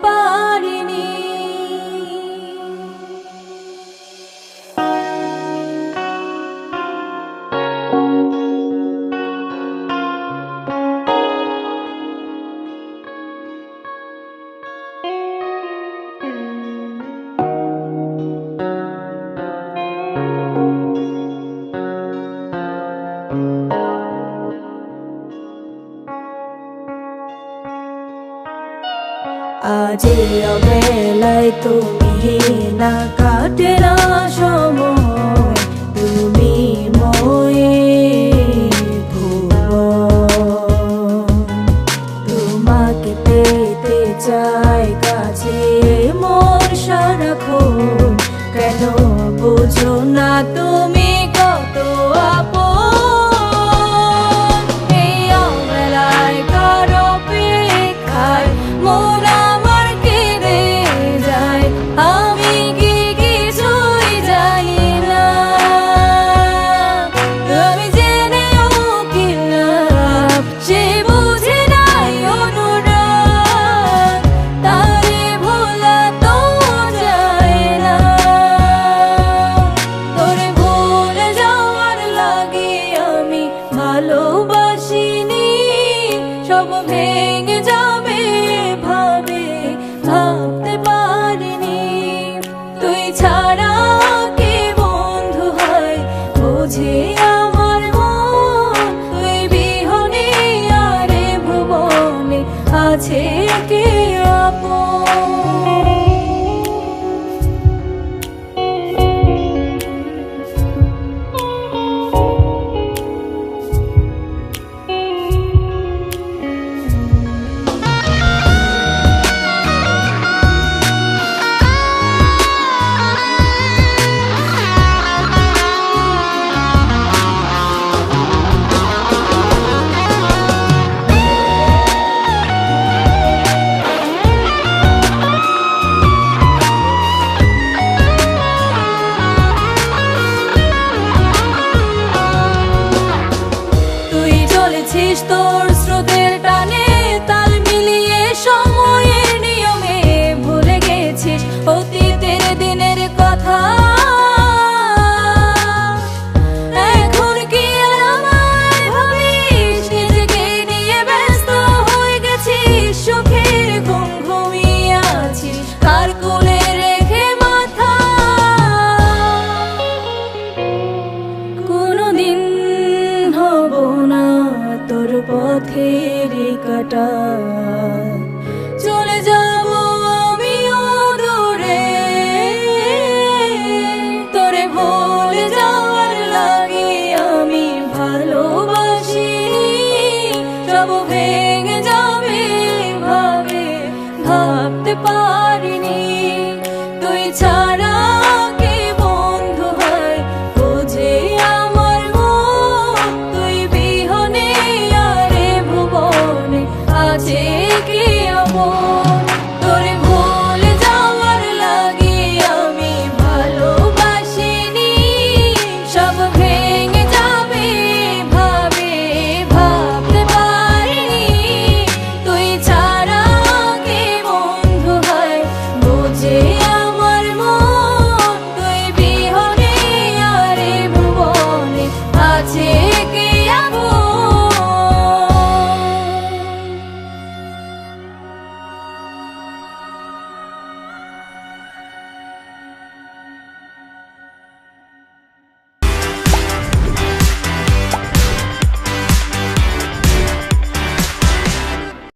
পারিনি। আজ অবেলায় তুমি না কাটে না সময়, তুমি ময়ে ভুবন। তোমাকে পেতে চাই কাছে মন সারাক্ষণ, কেন বুঝো না তুমি কত আপন। এই অবেলায় কারো অপেক্ষায় মন আমার কেঁদে যায়, আমি কি কিছুই জানি না। আমি জেনেও কি লাভ, সে বুঝে নাই অনুরাগ, তারে ভোলা তো যায় না। তোরে ভুলে যাওয়ার লাগে আমি ভালোবাসিনি, সব ভেঙে যাবে ভাবে ভাবতে পারিনি। তুই ছাড়া কে বন্ধু হয় বুঝে আমার মন, তুই বিহনে আরে ভুবনে আছে কে আপন। তোর স্রোতের টানে তাল মিলিয়ে সময়ের নিয়মে ভুলে গেছিস অতীতের দিনের কথা। এখন কি আর আমায় ভাবিস, নিজেকে নিয়ে ব্যস্ত হয়ে গেছিস, সুখের ঘুম ঘুমিয়ে আছিস কার কোলে রেখে মাথা। কোনোদিন হব না তোর পথের কাটা, চলে যাব আমিও দূরে। তোরে ভুলে যাওয়ার লাগে আমি ভালোবাসিনি, সব ভেঙে যাবে ভাবে ভাবতে পারি।